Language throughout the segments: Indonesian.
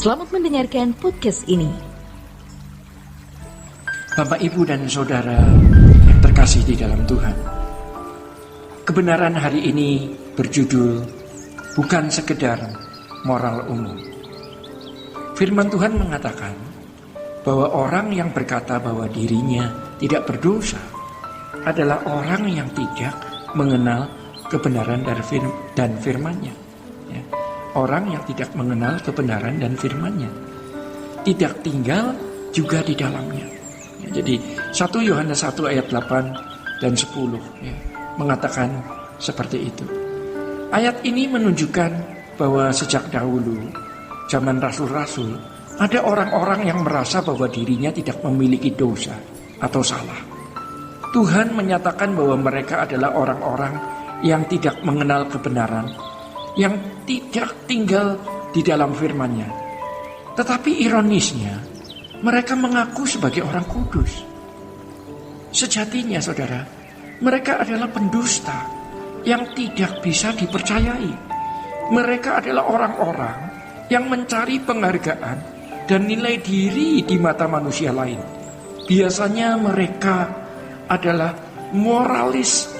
Selamat mendengarkan podcast ini. Bapak, Ibu, dan Saudara yang terkasih di dalam Tuhan, kebenaran hari ini berjudul bukan sekedar moral umum. Firman Tuhan mengatakan bahwa orang yang berkata bahwa dirinya tidak berdosa adalah orang yang tidak mengenal kebenaran dan firman-Nya. Ya. Orang yang tidak mengenal kebenaran dan firman-Nya, tidak tinggal juga di dalamnya. Ya, jadi 1 Yohanes 1 ayat 8 dan 10 ya, mengatakan seperti itu. Ayat ini menunjukkan bahwa sejak dahulu, zaman rasul-rasul, ada orang-orang yang merasa bahwa dirinya tidak memiliki dosa atau salah. Tuhan menyatakan bahwa mereka adalah orang-orang yang tidak mengenal kebenaran, yang tidak tinggal di dalam firman-Nya. Tetapi ironisnya, mereka mengaku sebagai orang kudus. Sejatinya, saudara, mereka adalah pendusta yang tidak bisa dipercayai. Mereka adalah orang-orang yang mencari penghargaan dan nilai diri di mata manusia lain. Biasanya mereka adalah moralis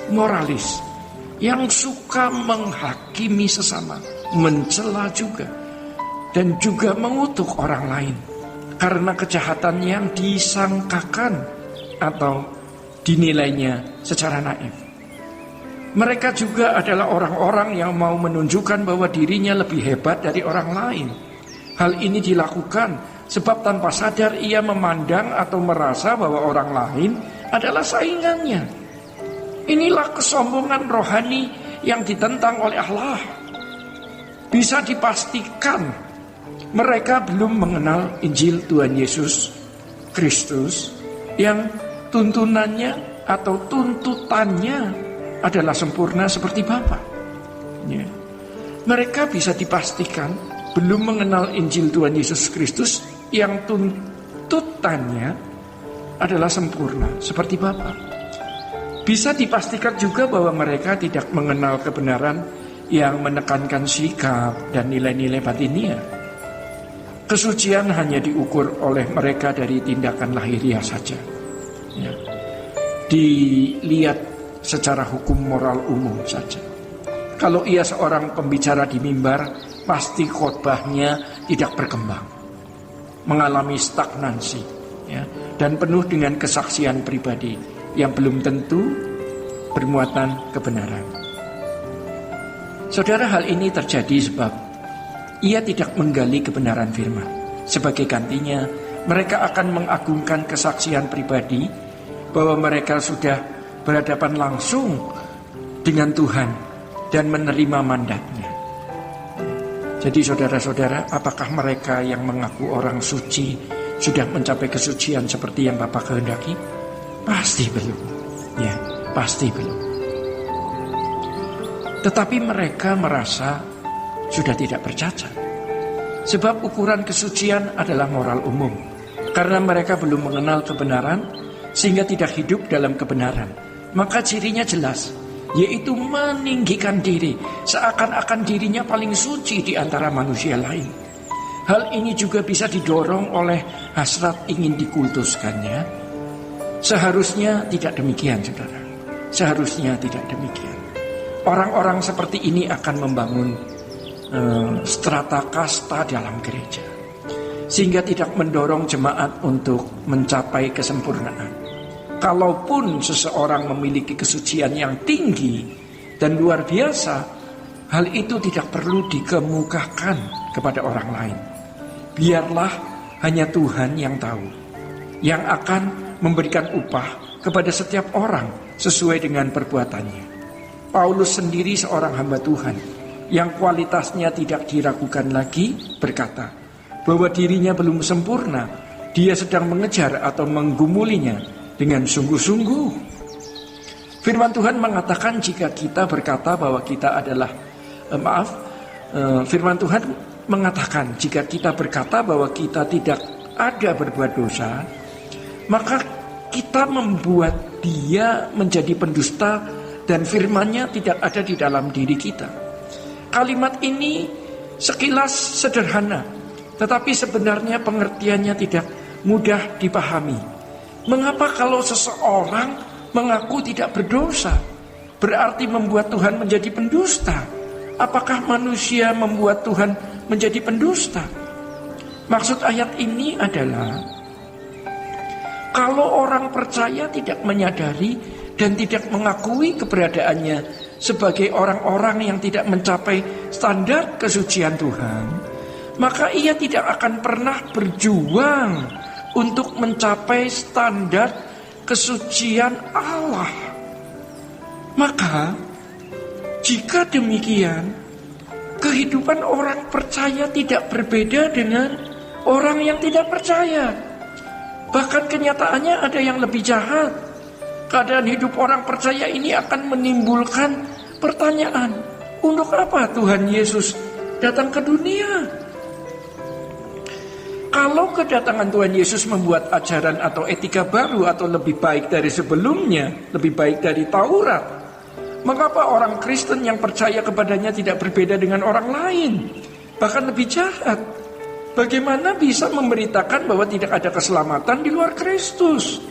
yang suka menghakimi sesama, mencela juga, dan juga mengutuk orang lain karena kejahatan yang disangkakan atau dinilainya secara naif. Mereka juga adalah orang-orang yang mau menunjukkan bahwa dirinya lebih hebat dari orang lain. Hal ini dilakukan sebab tanpa sadar ia memandang atau merasa bahwa orang lain adalah saingannya. Inilah kesombongan rohani yang ditentang oleh Allah. Bisa dipastikan mereka belum mengenal Injil Tuhan Yesus Kristus yang tuntunannya atau tuntutannya adalah sempurna seperti Bapa. Ya. Mereka bisa dipastikan belum mengenal Injil Tuhan Yesus Kristus yang tuntutannya adalah sempurna seperti Bapa. Bisa dipastikan juga bahwa mereka tidak mengenal kebenaran yang menekankan sikap dan nilai-nilai batinnya. Kesucian hanya diukur oleh mereka dari tindakan lahiriah saja. Ya. Dilihat secara hukum moral umum saja. Kalau ia seorang pembicara di mimbar, pasti khotbahnya tidak berkembang, mengalami stagnansi, ya, dan penuh dengan kesaksian pribadi yang belum tentu bermuatan kebenaran. Saudara, hal ini terjadi sebab ia tidak menggali kebenaran firman. Sebagai gantinya, mereka akan mengagungkan kesaksian pribadi bahwa mereka sudah berhadapan langsung dengan Tuhan dan menerima mandatnya. Jadi saudara-saudara, apakah mereka yang mengaku orang suci sudah mencapai kesucian seperti yang Bapa kehendaki? Pasti belum. Ya, pasti belum. Tetapi mereka merasa sudah tidak bercacat. Sebab ukuran kesucian adalah moral umum. Karena mereka belum mengenal kebenaran sehingga tidak hidup dalam kebenaran. Maka cirinya jelas, yaitu meninggikan diri, seakan-akan dirinya paling suci di antara manusia lain. Hal ini juga bisa didorong oleh hasrat ingin dikultuskannya. Seharusnya tidak demikian, saudara. Seharusnya tidak demikian. Orang-orang seperti ini akan membangun strata kasta dalam gereja, sehingga tidak mendorong jemaat untuk mencapai kesempurnaan. Kalaupun seseorang memiliki kesucian yang tinggi dan luar biasa, hal itu tidak perlu dikemukakan kepada orang lain. Biarlah hanya Tuhan yang tahu, yang akan memberikan upah kepada setiap orang sesuai dengan perbuatannya. Paulus sendiri seorang hamba Tuhan yang kualitasnya tidak diragukan lagi berkata bahwa dirinya belum sempurna. Dia sedang mengejar atau menggumulinya dengan sungguh-sungguh. Firman Tuhan mengatakan jika kita berkata bahwa kita adalah firman Tuhan mengatakan jika kita berkata bahwa kita tidak ada berbuat dosa, maka kita membuat dia menjadi pendusta dan firman-Nya tidak ada di dalam diri kita. Kalimat ini sekilas sederhana, tetapi sebenarnya pengertiannya tidak mudah dipahami. Mengapa kalau seseorang mengaku tidak berdosa, berarti membuat Tuhan menjadi pendusta? Apakah manusia membuat Tuhan menjadi pendusta? Maksud ayat ini adalah kalau orang percaya tidak menyadari dan tidak mengakui keberadaannya sebagai orang-orang yang tidak mencapai standar kesucian Tuhan, maka ia tidak akan pernah berjuang untuk mencapai standar kesucian Allah. Maka jika demikian, kehidupan orang percaya tidak berbeda dengan orang yang tidak percaya. Bahkan kenyataannya ada yang lebih jahat. Keadaan hidup orang percaya ini akan menimbulkan pertanyaan, untuk apa Tuhan Yesus datang ke dunia? Kalau kedatangan Tuhan Yesus membuat ajaran atau etika baru atau lebih baik dari sebelumnya, lebih baik dari Taurat, mengapa orang Kristen yang percaya kepadanya tidak berbeda dengan orang lain, bahkan lebih jahat? Bagaimana bisa memberitakan bahwa tidak ada keselamatan di luar Kristus?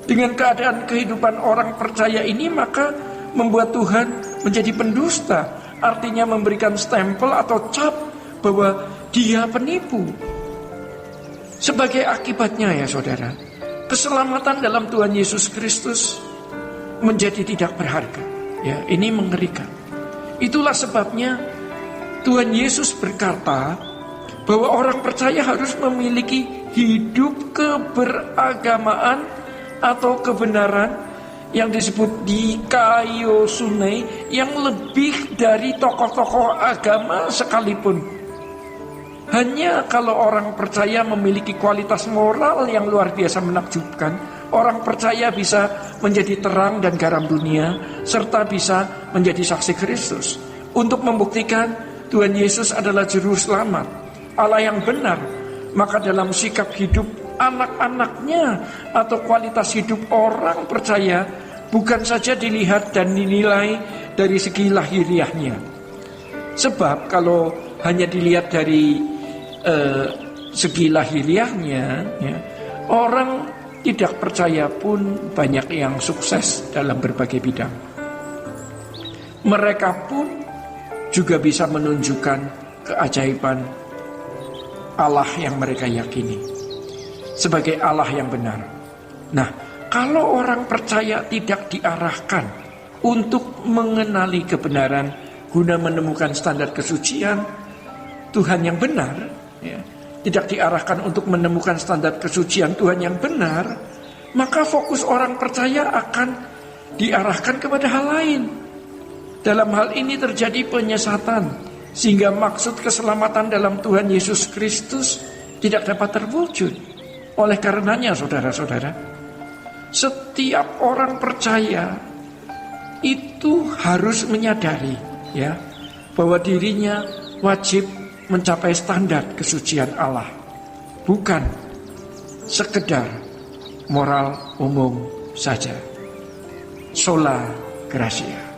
Dengan keadaan kehidupan orang percaya ini, maka membuat Tuhan menjadi pendusta, artinya memberikan stempel atau cap bahwa dia penipu. Sebagai akibatnya ya saudara, keselamatan dalam Tuhan Yesus Kristus menjadi tidak berharga. Ya, ini mengerikan. Itulah sebabnya Tuhan Yesus berkata bahwa orang percaya harus memiliki hidup keberagamaan atau kebenaran yang disebut dikaiosune, yang lebih dari tokoh-tokoh agama sekalipun. Hanya kalau orang percaya memiliki kualitas moral yang luar biasa menakjubkan, orang percaya bisa menjadi terang dan garam dunia, serta bisa menjadi saksi Kristus. Untuk membuktikan Tuhan Yesus adalah juru selamat, Allah yang benar, maka dalam sikap hidup anak-anaknya atau kualitas hidup orang percaya bukan saja dilihat dan dinilai dari segi lahiriahnya. Sebab kalau hanya dilihat dari segi lahiriahnya, ya, orang tidak percaya pun banyak yang sukses dalam berbagai bidang. Mereka pun juga bisa menunjukkan keajaiban Allah yang mereka yakini sebagai Allah yang benar. Nah, kalau orang percaya tidak diarahkan untuk mengenali kebenaran guna menemukan standar kesucian Tuhan yang benar, ya, tidak diarahkan untuk menemukan standar kesucian Tuhan yang benar, maka fokus orang percaya akan diarahkan kepada hal lain. Dalam hal ini terjadi penyesatan, sehingga maksud keselamatan dalam Tuhan Yesus Kristus tidak dapat terwujud. Oleh karenanya saudara-saudara, setiap orang percaya itu harus menyadari, ya, bahwa dirinya wajib mencapai standar kesucian Allah, bukan sekedar moral umum saja. Sola Gracia.